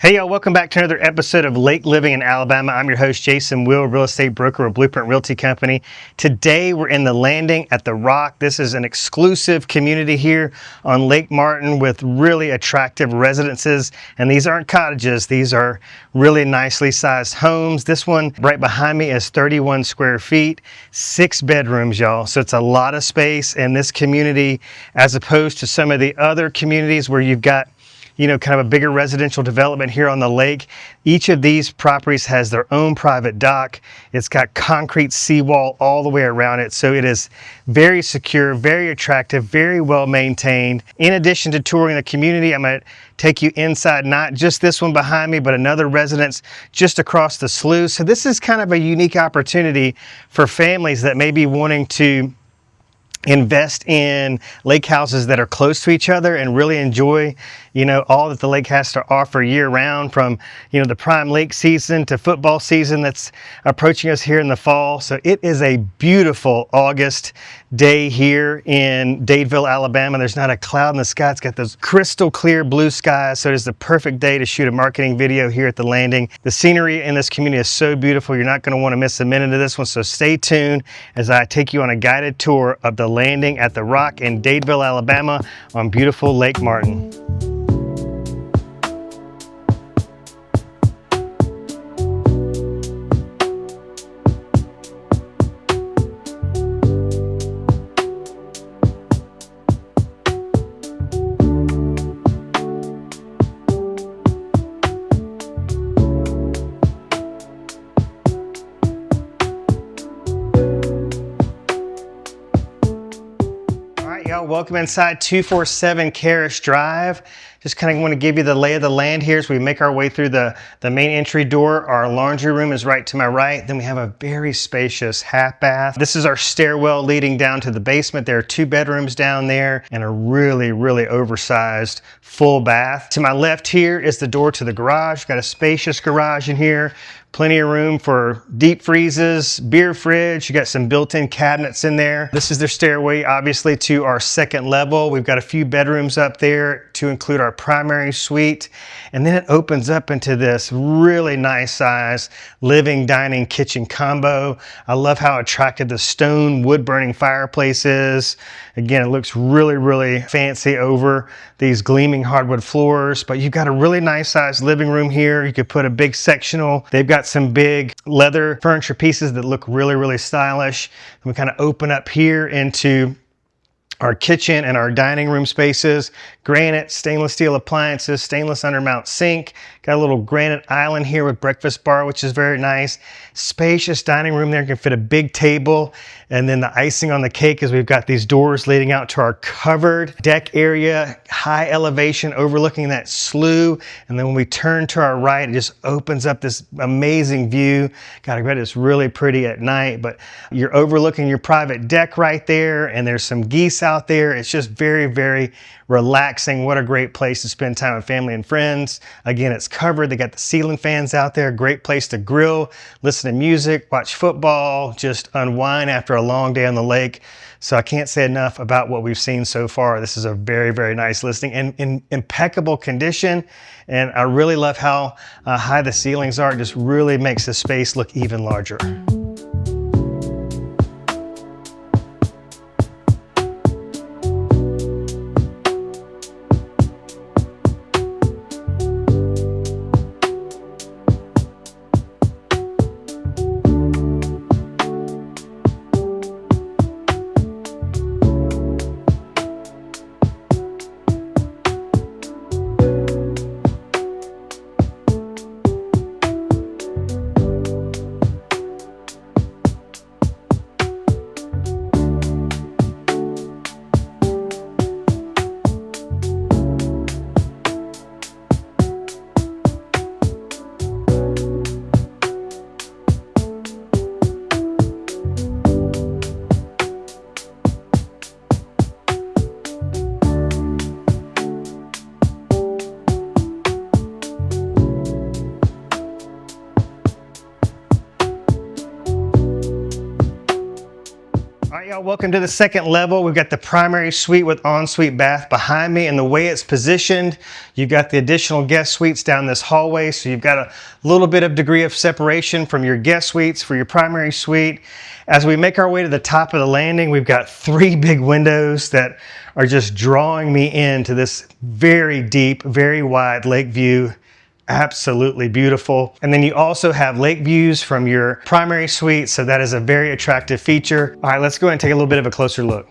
Hey y'all, welcome back to another episode of Lake Living in Alabama. I'm your host, Jason Will, real estate broker with Blueprint Realty Company. Today we're in the landing at the Rock. This is an exclusive community here on Lake Martin with really attractive residences. And these aren't cottages, these are really nicely sized homes. This one right behind me is 31 square feet, 6 bedrooms, y'all. So it's a lot of space in this community as opposed to some of the other communities where you've got kind of a bigger residential development here on the lake. Each of these properties has their own private dock. It's got concrete seawall all the way around it. So it is very secure, very attractive, very well maintained. In addition to touring the community, I'm going to take you inside, not just this one behind me, but another residence just across the slough. So this is kind of a unique opportunity for families that may be wanting to invest in lake houses that are close to each other and really enjoy all that the lake has to offer year round, from the prime lake season to football season that's approaching us here in the fall. So it is a beautiful August day here in Dadeville, Alabama. There's not a cloud in the sky. It's got those crystal clear blue skies. So it is the perfect day to shoot a marketing video here at the landing. The scenery in this community is so beautiful. You're not going to want to miss a minute of this one. So stay tuned as I take you on a guided tour of the landing at the Rock in Dadeville, Alabama on beautiful Lake Martin. Welcome inside 247 Karis Drive. Just kind of want to give you the lay of the land here as we make our way through the main entry door. Our laundry room is right to my right. Then we have a very spacious half bath. This is our stairwell leading down to the basement. There are 2 bedrooms down there and a really, really oversized full bath. To my left here is the door to the garage. Got a spacious garage in here. Plenty of room for deep freezes, beer fridge. You got some built-in cabinets in there. This is their stairway, obviously, to our second level. We've got a few bedrooms up there to include our primary suite. And then it opens up into this really nice size living, dining, kitchen combo. I love how attractive the stone wood-burning fireplace is. Again, it looks really, really fancy over these gleaming hardwood floors, but you've got a really nice sized living room here. You could put a big sectional. They've got some big leather furniture pieces that look really, really stylish. And we kind of open up here into our kitchen and our dining room spaces. Granite, stainless steel appliances, stainless undermount sink. Got a little granite island here with breakfast bar, which is very nice. Spacious dining room there. You can fit a big table. And then the icing on the cake is we've got these doors leading out to our covered deck area, high elevation overlooking that slough. And then when we turn to our right, it just opens up this amazing view. God, I bet it's really pretty at night, but you're overlooking your private deck right there. And there's some geese out there. It's just very, very relaxing. What a great place to spend time with family and friends. Again, it's covered. They got the ceiling fans out there. Great place to grill, listen to music, watch football, just unwind after a long day on the lake. So I can't say enough about what we've seen so far. This is a very, very nice listing and in impeccable condition. And I really love how high the ceilings are. It just really makes the space look even larger. Y'all, welcome to the second level. We've got the primary suite with ensuite bath behind me, and the way it's positioned, you've got the additional guest suites down this hallway, so you've got a little bit of degree of separation from your guest suites for your primary suite. As we make our way to the top of the landing, we've got 3 big windows that are just drawing me into this very deep, very wide lake view. Absolutely beautiful. And then you also have lake views from your primary suite, so that is a very attractive feature. All right, let's go ahead and take a little bit of a closer look.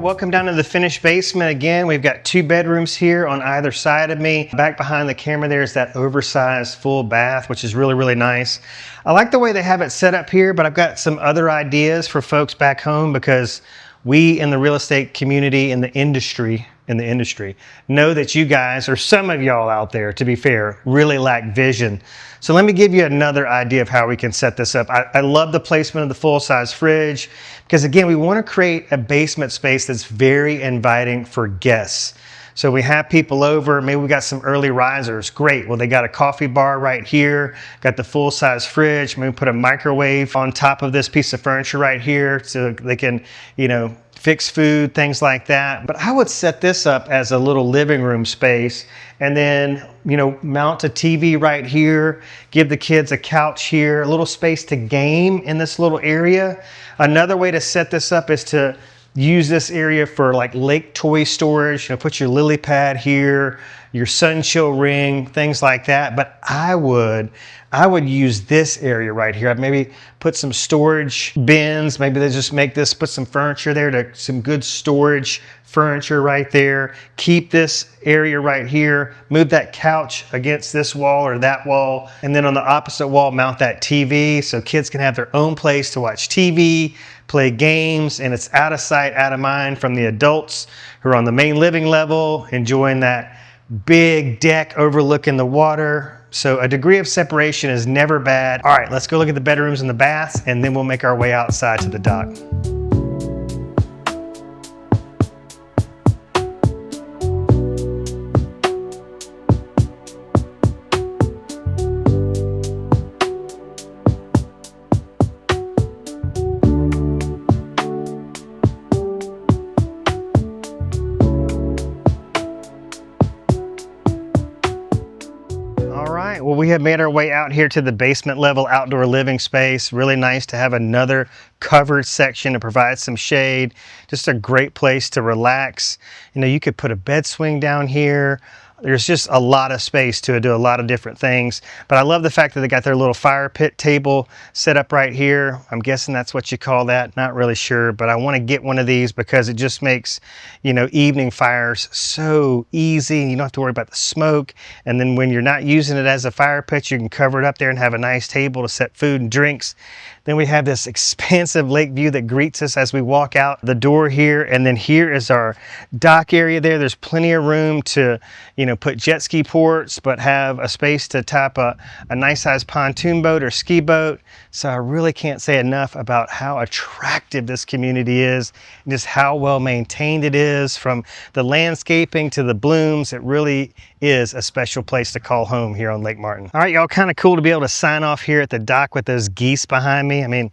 Welcome down to the finished basement again. We've got 2 bedrooms here on either side of me. Back behind the camera there's that oversized full bath, which is really, really nice. I like the way they have it set up here, but I've got some other ideas for folks back home because we in the real estate community, in the industry, know that you guys, or some of y'all out there, to be fair, really lack vision. So let me give you another idea of how we can set this up. I love the placement of the full-size fridge because, again, we want to create a basement space that's very inviting for guests. So we have people over, maybe we got some early risers, great. Well, they got a coffee bar right here, got the full-size fridge, maybe put a microwave on top of this piece of furniture right here so they can, fix food, things like that. But I would set this up as a little living room space and then, mount a TV right here, give the kids a couch here, a little space to game in this little area. Another way to set this up is to use this area for like lake toy storage, put your lily pad here, your sunchill ring, things like that. But I would use this area right here. I'd maybe put some storage bins. Maybe they just make this, put some furniture there, to some good storage furniture right there. Keep this area right here. Move that couch against this wall or that wall. And then on the opposite wall, mount that TV so kids can have their own place to watch TV, play games, and it's out of sight, out of mind from the adults who are on the main living level, enjoying that big deck overlooking the water. So a degree of separation is never bad. All right, let's go look at the bedrooms and the baths, and then we'll make our way outside to the dock. Well, we have made our way out here to the basement level outdoor living space. Really nice to have another covered section to provide some shade. Just a great place to relax. You could put a bed swing down here. There's just a lot of space to do a lot of different things. But I love the fact that they got their little fire pit table set up right here. I'm guessing that's what you call that. Not really sure, but I want to get one of these because it just makes, evening fires so easy. You don't have to worry about the smoke. And then when you're not using it as a fire pit, you can cover it up there and have a nice table to set food and drinks. Then we have this expansive lake view that greets us as we walk out the door here. And then here is our dock area there. There's plenty of room to, put jet ski ports, but have a space to tap a nice sized pontoon boat or ski boat. So I really can't say enough about how attractive this community is and just how well maintained it is, from the landscaping to the blooms. It really is a special place to call home here on Lake Martin. All right, y'all, kind of cool to be able to sign off here at the dock with those geese behind me. I mean,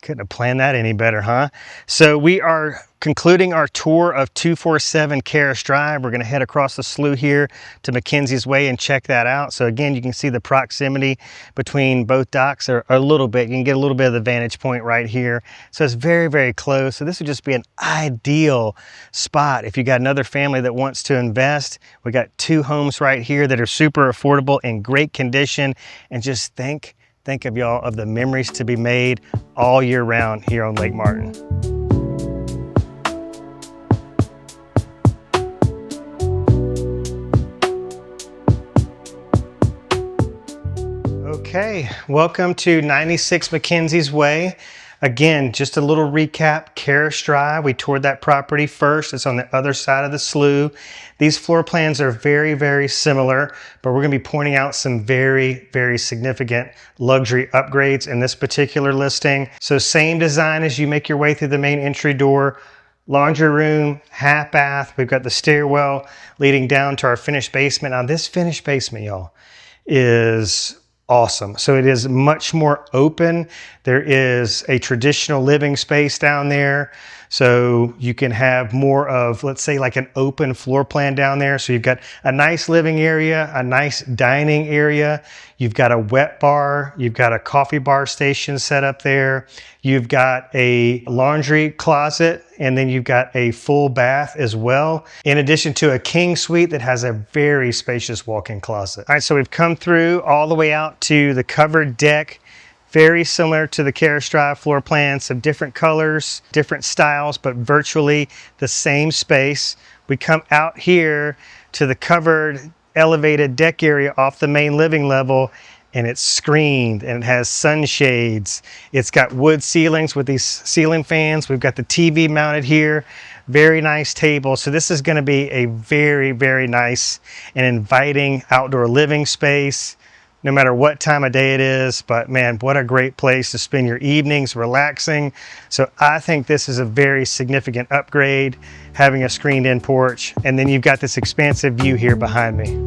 couldn't have planned that any better, huh? So we are concluding our tour of 247 Karis Drive. We're going to head across the slough here to Mackenzie's Way and check that out. So again, you can see the proximity between both docks are a little bit. You can get a little bit of the vantage point right here. So it's very, very close. So this would just be an ideal spot if you got another family that wants to invest. We got 2 homes right here that are super affordable, in great condition, and just think think of y'all of the memories to be made all year round here on Lake Martin. Okay, welcome to 96 Mackenzie's Way. Again, just a little recap, Karis Drive, we toured that property first. It's on the other side of the slough. These floor plans are very, very similar, but we're gonna be pointing out some very, very significant luxury upgrades in this particular listing. So same design as you make your way through the main entry door, laundry room, half bath. We've got the stairwell leading down to our finished basement. Now this finished basement, y'all, is awesome. So it is much more open. There is a traditional living space down there. So you can have more of, let's say, like an open floor plan down there. So you've got a nice living area, a nice dining area. You've got a wet bar. You've got a coffee bar station set up there. You've got a laundry closet, and then you've got a full bath as well, in addition to a king suite that has a very spacious walk-in closet. All right, so we've come through all the way out to the covered deck. Very similar to the Karis Drive floor plan, some different colors, different styles, but virtually the same space. We come out here to the covered elevated deck area off the main living level, and it's screened and it has sunshades. It's got wood ceilings with these ceiling fans. We've got the TV mounted here. Very nice table. So this is going to be a very, very nice and inviting outdoor living space, no matter what time of day it is. But man, what a great place to spend your evenings relaxing. So I think this is a very significant upgrade, having a screened in porch. And then you've got this expansive view here behind me.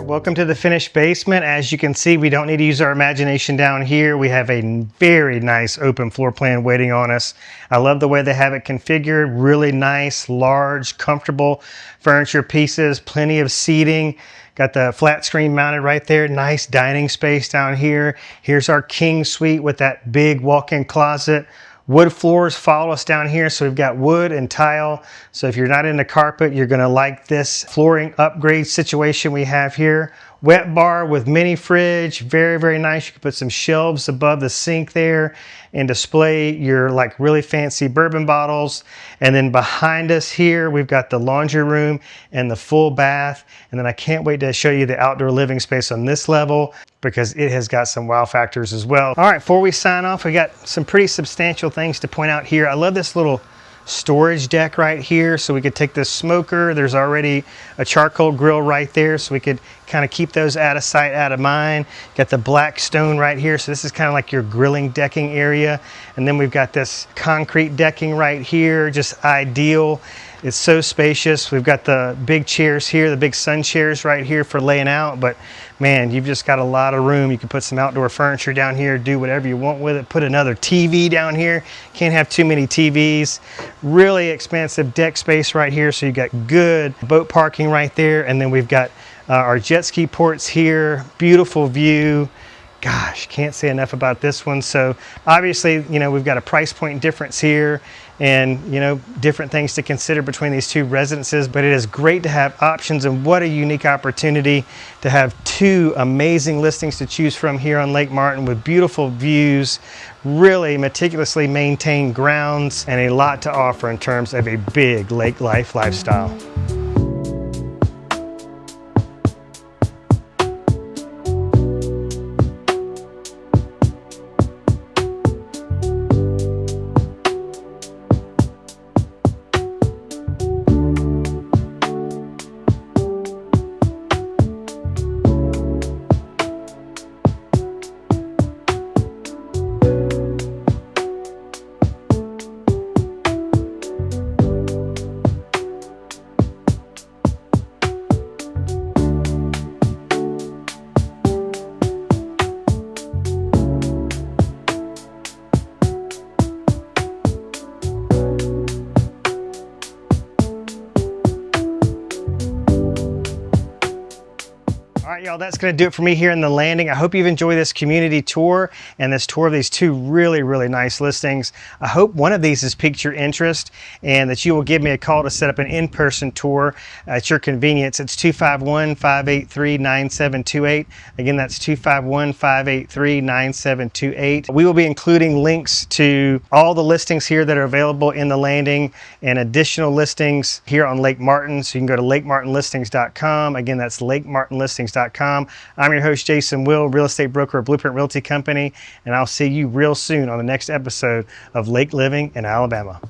Welcome to the finished basement. As you can see, we don't need to use our imagination down here. We have a very nice open floor plan waiting on us. I love the way they have it configured. Really nice, large, comfortable furniture pieces, plenty of seating. Got the flat screen mounted right there. Nice dining space down here. Here's our king suite with that big walk-in closet. Wood floors follow us down here, so we've got wood and tile. So if you're not into carpet, you're gonna like this flooring upgrade situation we have here. Wet bar with mini fridge, very, very nice. You can put some shelves above the sink there and display your like really fancy bourbon bottles. And then behind us here, we've got the laundry room and the full bath. And then I can't wait to show you the outdoor living space on this level, because it has got some wow factors as well. All right, before we sign off, we got some pretty substantial things to point out here. I love this little storage deck right here, so we could take this smoker. There's already a charcoal grill right there, so we could kind of keep those out of sight, out of mind. Got the black stone right here, so this is kind of like your grilling decking area. And then we've got this concrete decking right here, just ideal. It's so spacious. We've got the big chairs here, the big sun chairs right here for laying out, but man, you've just got a lot of room. You can put some outdoor furniture down here, do whatever you want with it. Put another TV down here. Can't have too many TVs. Really expansive deck space right here, so you got good boat parking right there. And then we've got our jet ski ports here. Beautiful view. Gosh, can't say enough about this one. So obviously, you know, we've got a price point difference here and, you know, different things to consider between these two residences, but it is great to have options, and what a unique opportunity to have two amazing listings to choose from here on Lake Martin with beautiful views, really meticulously maintained grounds, and a lot to offer in terms of a big lake life lifestyle. All right, y'all, that's going to do it for me here in the landing. I hope you've enjoyed this community tour and this tour of these two really, really nice listings. I hope one of these has piqued your interest and that you will give me a call to set up an in-person tour at your convenience. It's 251-583-9728. Again, that's 251-583-9728. We will be including links to all the listings here that are available in the landing and additional listings here on Lake Martin. So you can go to lakemartinlistings.com. Again, that's lakemartinlistings.com. I'm your host, Jason Will, real estate broker at Blueprint Realty Company, and I'll see you real soon on the next episode of Lake Living in Alabama.